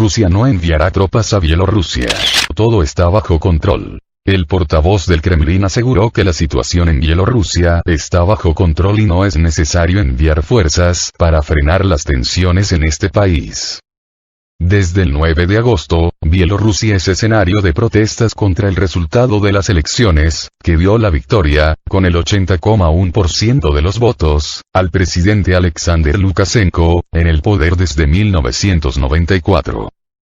Rusia no enviará tropas a Bielorrusia. Todo está bajo control. El portavoz del Kremlin aseguró que la situación en Bielorrusia está bajo control y no es necesario enviar fuerzas para frenar las tensiones en este país. Desde el 9 de agosto, Bielorrusia es escenario de protestas contra el resultado de las elecciones, que dio la victoria, con el 80,1% de los votos, al presidente Alexander Lukashenko, en el poder desde 1994.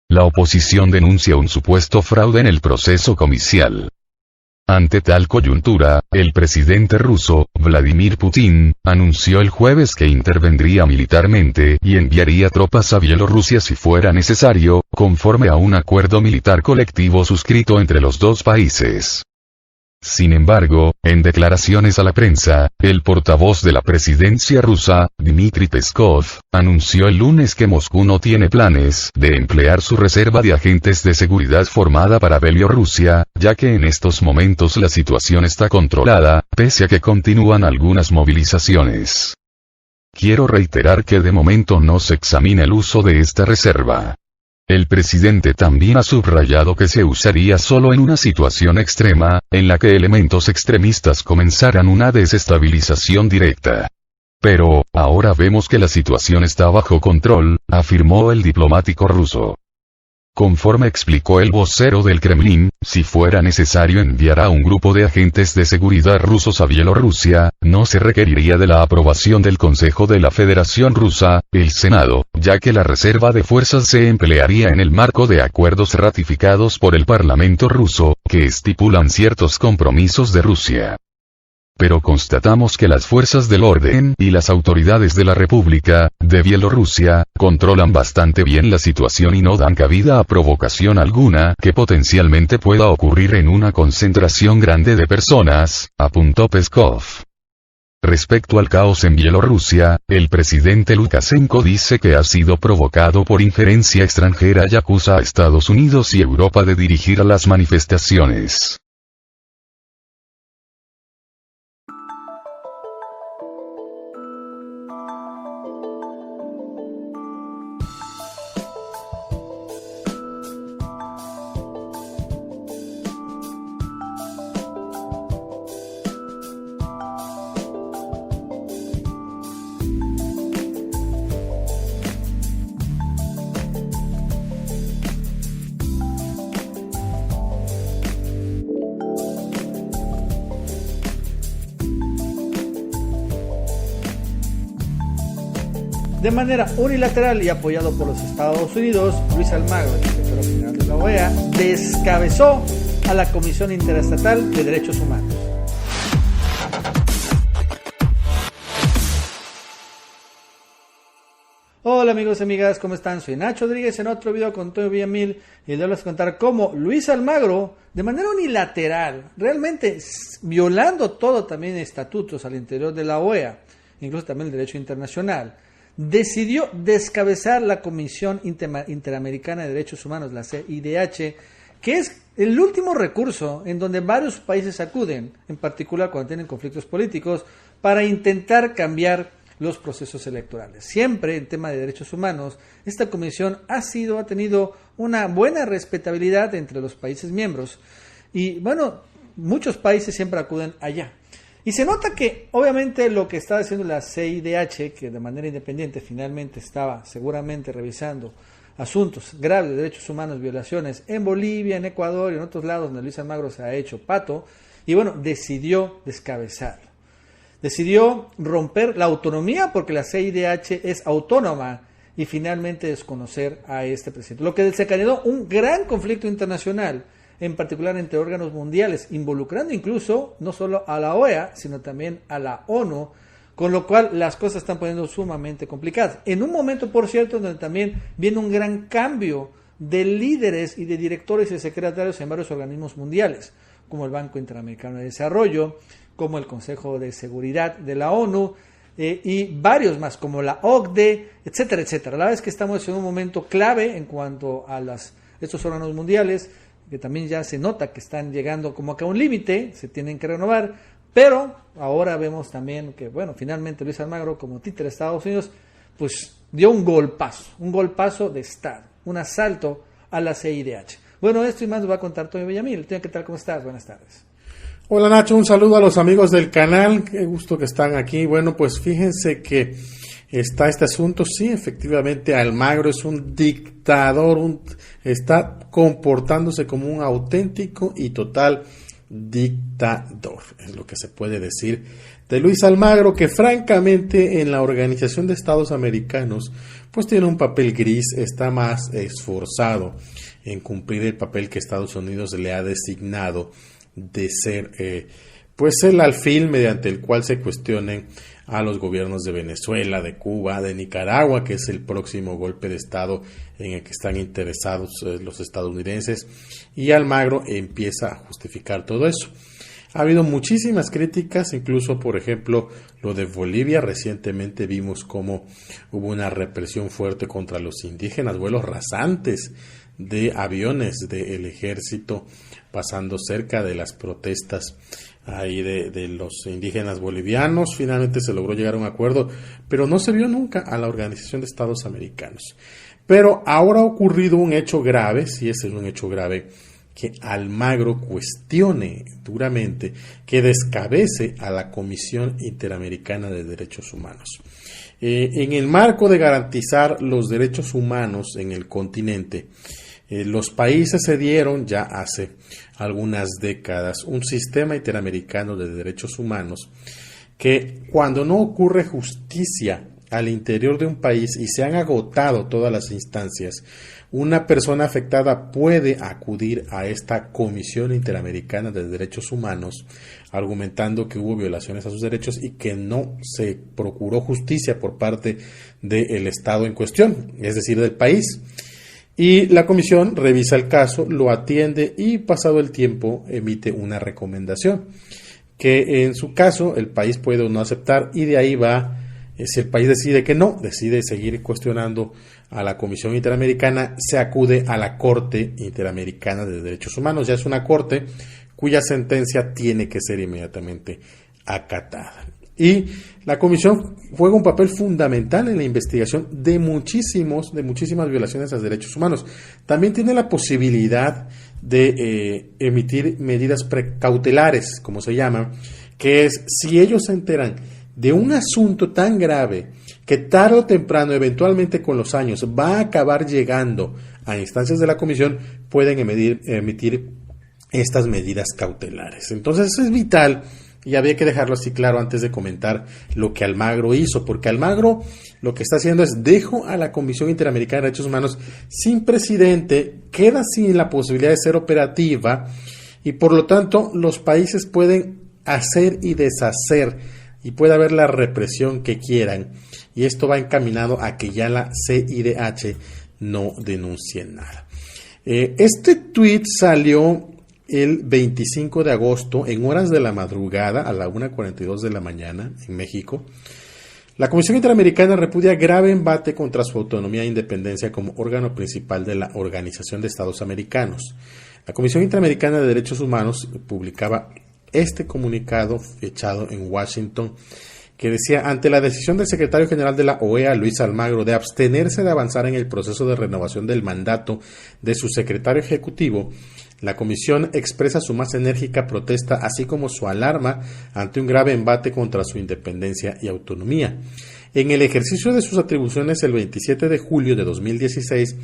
La oposición denuncia un supuesto fraude en el proceso comicial. Ante tal coyuntura, el presidente ruso, Vladimir Putin, anunció el jueves que intervendría militarmente y enviaría tropas a Bielorrusia si fuera necesario, conforme a un acuerdo militar colectivo suscrito entre los dos países. Sin embargo, en declaraciones a la prensa, el portavoz de la presidencia rusa, Dmitry Peskov, anunció el lunes que Moscú no tiene planes de emplear su reserva de agentes de seguridad formada para Bielorrusia, ya que en estos momentos la situación está controlada, pese a que continúan algunas movilizaciones. Quiero reiterar que de momento no se examina el uso de esta reserva. El presidente también ha subrayado que se usaría solo en una situación extrema, en la que elementos extremistas comenzaran una desestabilización directa. Pero, ahora vemos que la situación está bajo control, afirmó el diplomático ruso. Conforme explicó el vocero del Kremlin, si fuera necesario enviar a un grupo de agentes de seguridad rusos a Bielorrusia, no se requeriría de la aprobación del Consejo de la Federación Rusa, el Senado, ya que la reserva de fuerzas se emplearía en el marco de acuerdos ratificados por el Parlamento ruso, que estipulan ciertos compromisos de Rusia. Pero constatamos que las fuerzas del orden y las autoridades de la República de Bielorrusia controlan bastante bien la situación y no dan cabida a provocación alguna que potencialmente pueda ocurrir en una concentración grande de personas, apuntó Peskov. Respecto al caos en Bielorrusia, el presidente Lukashenko dice que ha sido provocado por injerencia extranjera y acusa a Estados Unidos y Europa de dirigir a las manifestaciones. De manera unilateral y apoyado por los Estados Unidos, Luis Almagro, el secretario general de la OEA, descabezó a la Comisión Interestatal de Derechos Humanos. Hola amigos y amigas, ¿cómo están? Soy Nacho Rodríguez en otro video con Antonio Villamil y les voy a contar cómo Luis Almagro, de manera unilateral, realmente violando todo también estatutos al interior de la OEA, incluso también el derecho internacional, decidió descabezar la Comisión Interamericana de Derechos Humanos, la CIDH, que es el último recurso en donde varios países acuden, en particular cuando tienen conflictos políticos, para intentar cambiar los procesos electorales. Siempre en tema de derechos humanos, esta comisión ha tenido una buena respetabilidad entre los países miembros y bueno, muchos países siempre acuden allá. Y se nota que obviamente lo que está haciendo la CIDH, que de manera independiente finalmente estaba seguramente revisando asuntos graves de derechos humanos, violaciones en Bolivia, en Ecuador y en otros lados donde Luis Almagro se ha hecho pato, y bueno, decidió descabezarlo. Decidió romper la autonomía porque la CIDH es autónoma y finalmente desconocer a este presidente. Lo que desencadenó un gran conflicto internacional, en particular entre órganos mundiales, involucrando incluso no solo a la OEA, sino también a la ONU, con lo cual las cosas están poniendo sumamente complicadas. En un momento, por cierto, donde también viene un gran cambio de líderes y de directores y secretarios en varios organismos mundiales, como el Banco Interamericano de Desarrollo, como el Consejo de Seguridad de la ONU, y varios más, como la OCDE, etcétera, etcétera. La verdad es que estamos en un momento clave en cuanto a estos órganos mundiales, que también ya se nota que están llegando como que a un límite, se tienen que renovar, pero ahora vemos también que, bueno, finalmente Luis Almagro, como títere de Estados Unidos, pues dio un golpazo de Estado, un asalto a la CIDH. Bueno, esto y más nos va a contar Toño Villamil. Toño, ¿qué tal? ¿Cómo estás? Buenas tardes. Hola Nacho, un saludo a los amigos del canal, qué gusto que están aquí. Bueno, pues fíjense que está este asunto, sí, efectivamente Almagro es un dictador, está comportándose como un auténtico y total dictador, es lo que se puede decir de Luis Almagro, que francamente en la Organización de Estados Americanos pues tiene un papel gris, está más esforzado en cumplir el papel que Estados Unidos le ha designado de ser pues el alfil mediante el cual se cuestionen a los gobiernos de Venezuela, de Cuba, de Nicaragua, que es el próximo golpe de Estado en el que están interesados los estadounidenses, y Almagro empieza a justificar todo eso. Ha habido muchísimas críticas, incluso por ejemplo lo de Bolivia. Recientemente vimos cómo hubo una represión fuerte contra los indígenas, vuelos rasantes de aviones del ejército pasando cerca de las protestas ahí de los indígenas bolivianos. Finalmente se logró llegar a un acuerdo, pero no se vio nunca a la Organización de Estados Americanos. Pero ahora ha ocurrido un hecho grave, sí, ese es un hecho grave, que Almagro cuestione duramente, que descabece a la Comisión Interamericana de Derechos Humanos. En el marco de garantizar los derechos humanos en el continente, los países se dieron ya hace algunas décadas un sistema interamericano de derechos humanos que, cuando no ocurre justicia al interior de un país y se han agotado todas las instancias, una persona afectada puede acudir a esta Comisión Interamericana de Derechos Humanos argumentando que hubo violaciones a sus derechos y que no se procuró justicia por parte del Estado en cuestión, es decir, del país. Y la comisión revisa el caso, lo atiende y, pasado el tiempo, emite una recomendación que en su caso el país puede o no aceptar, y de ahí va, si el país decide que no, decide seguir cuestionando a la Comisión Interamericana, se acude a la Corte Interamericana de Derechos Humanos. Ya es una corte cuya sentencia tiene que ser inmediatamente acatada. Y la comisión juega un papel fundamental en la investigación de muchísimas violaciones a los derechos humanos. También tiene la posibilidad de emitir medidas precautelares, como se llaman, que es si ellos se enteran de un asunto tan grave que tarde o temprano, eventualmente con los años, va a acabar llegando a instancias de la comisión, pueden emitir estas medidas cautelares. Entonces eso es vital. Y había que dejarlo así claro antes de comentar lo que Almagro hizo, porque Almagro lo que está haciendo es dejo a la Comisión Interamericana de Derechos Humanos sin presidente, queda sin la posibilidad de ser operativa y por lo tanto los países pueden hacer y deshacer y puede haber la represión que quieran, y esto va encaminado a que ya la CIDH no denuncie nada. Este tuit salió el 25 de agosto, en horas de la madrugada, a la 1:42 de la mañana, en México. La Comisión Interamericana repudia grave embate contra su autonomía e independencia como órgano principal de la Organización de Estados Americanos. La Comisión Interamericana de Derechos Humanos publicaba este comunicado fechado en Washington, que decía: ante la decisión del secretario general de la OEA, Luis Almagro, de abstenerse de avanzar en el proceso de renovación del mandato de su secretario ejecutivo, la comisión expresa su más enérgica protesta, así como su alarma ante un grave embate contra su independencia y autonomía. En el ejercicio de sus atribuciones, el 27 de julio de 2016,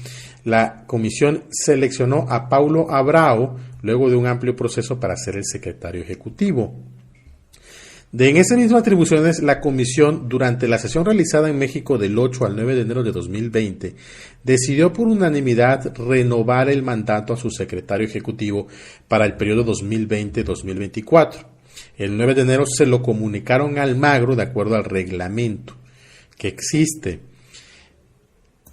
la comisión seleccionó a Paulo Abrao, luego de un amplio proceso, para ser el secretario ejecutivo. En esas mismas atribuciones, la comisión, durante la sesión realizada en México del 8 al 9 de enero de 2020, decidió por unanimidad renovar el mandato a su secretario ejecutivo para el periodo 2020-2024. El 9 de enero se lo comunicaron a Almagro de acuerdo al reglamento que existe.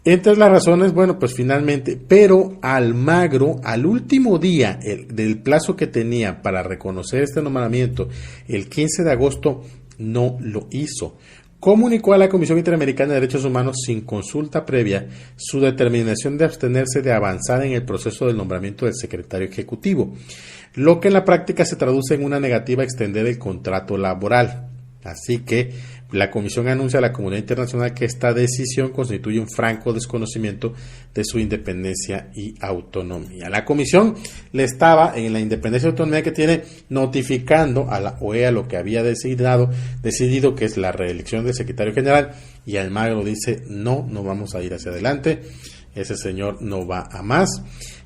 Entre las razones, bueno, pues finalmente, pero Almagro, al último día del plazo que tenía para reconocer este nombramiento, el 15 de agosto, no lo hizo. Comunicó a la Comisión Interamericana de Derechos Humanos, sin consulta previa, su determinación de abstenerse de avanzar en el proceso del nombramiento del secretario ejecutivo, lo que en la práctica se traduce en una negativa a extender el contrato laboral. Así que, La comisión anuncia a la comunidad internacional que esta decisión constituye un franco desconocimiento de su independencia y autonomía. La comisión le estaba, en la independencia y autonomía que tiene, notificando a la OEA lo que había decidido, que es la reelección del secretario general, y Almagro dice, no vamos a ir hacia adelante, ese señor no va a más.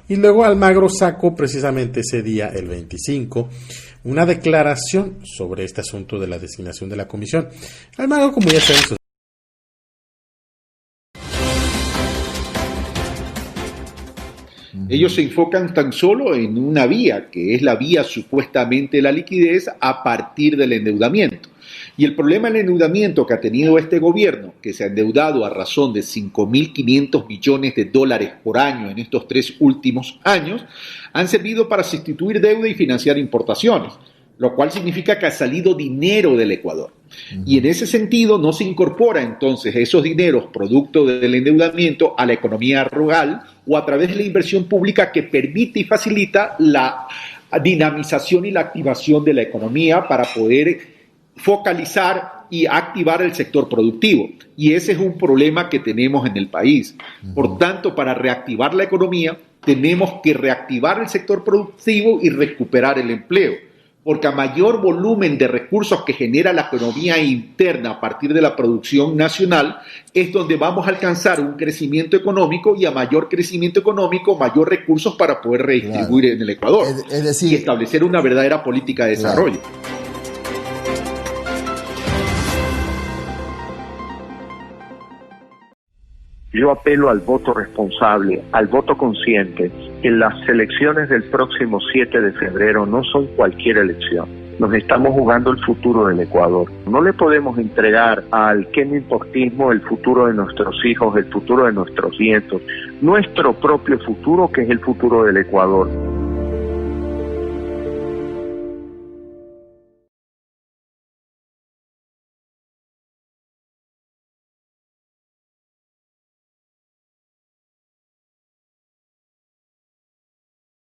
Y luego Almagro sacó precisamente ese día, el 25, una declaración sobre este asunto de la designación de la comisión. Almagro, como ya saben, ellos se enfocan tan solo en una vía, que es la vía supuestamente de la liquidez a partir del endeudamiento. Y el problema del endeudamiento que ha tenido este gobierno, que se ha endeudado a razón de 5.500 millones de dólares por año en estos 3 últimos años, han servido para sustituir deuda y financiar importaciones, lo cual significa que ha salido dinero del Ecuador. Y en ese sentido no se incorpora entonces esos dineros producto del endeudamiento a la economía rural o a través de la inversión pública que permite y facilita la dinamización y la activación de la economía para poder focalizar y activar el sector productivo. Y ese es un problema que tenemos en el país. Por tanto, para reactivar la economía, tenemos que reactivar el sector productivo y recuperar el empleo. Porque a mayor volumen de recursos que genera la economía interna a partir de la producción nacional, es donde vamos a alcanzar un crecimiento económico, y a mayor crecimiento económico, mayor recursos para poder redistribuir en el Ecuador. Es decir, y establecer una verdadera política de desarrollo. Yo apelo al voto responsable, al voto consciente, que las elecciones del próximo 7 de febrero no son cualquier elección. Nos estamos jugando el futuro del Ecuador. No le podemos entregar al quemiportismo el futuro de nuestros hijos, el futuro de nuestros nietos, nuestro propio futuro, que es el futuro del Ecuador.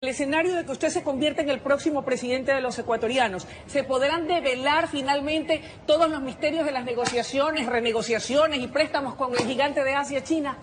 El escenario de que usted se convierta en el próximo presidente de los ecuatorianos, ¿se podrán develar finalmente todos los misterios de las negociaciones, renegociaciones y préstamos con el gigante de Asia, China?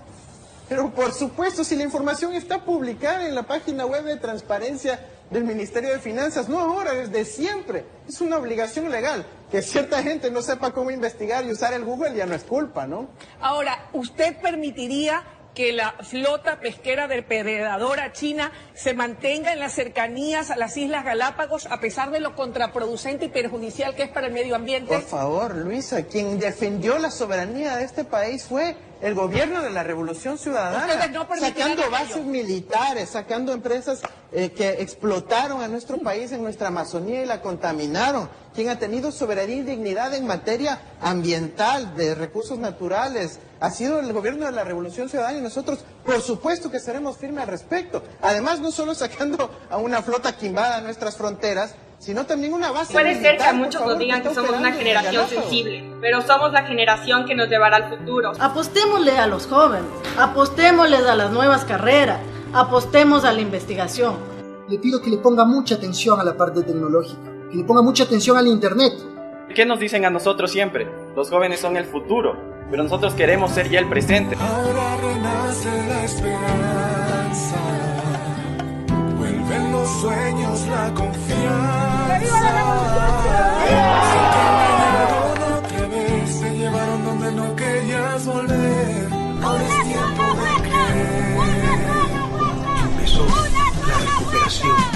Pero por supuesto, si la información está publicada en la página web de transparencia del Ministerio de Finanzas, no ahora, desde siempre. Es una obligación legal. Que cierta gente no sepa cómo investigar y usar el Google ya no es culpa, ¿no? Ahora, ¿usted permitiría que la flota pesquera depredadora china se mantenga en las cercanías a las Islas Galápagos a pesar de lo contraproducente y perjudicial que es para el medio ambiente? Por favor, Luisa, quien defendió la soberanía de este país fue el gobierno de la Revolución Ciudadana, sacando bases militares, sacando empresas que explotaron a nuestro país en nuestra Amazonía y la contaminaron. Quien ha tenido soberanía y dignidad en materia ambiental, de recursos naturales, ha sido el gobierno de la Revolución Ciudadana, y nosotros, por supuesto, que seremos firmes al respecto. Además, no solo sacando a una flota que invada nuestras fronteras, sino también una base Puede militar, ser que a muchos nos digan que somos una generación sensible, pero somos la generación que nos llevará al futuro. Apostémosle a los jóvenes, apostémosles a las nuevas carreras, apostemos a la investigación. Le pido que le ponga mucha atención a la parte tecnológica, que le ponga mucha atención al internet. ¿Qué nos dicen a nosotros siempre? Los jóvenes son el futuro, pero nosotros queremos ser ya el presente. Ahora renace la esperanza, vuelven los sueños, la confianza. Otra vez te llevaron donde no querías volver. Ahora es tiempo de creer. Empezó la recuperación.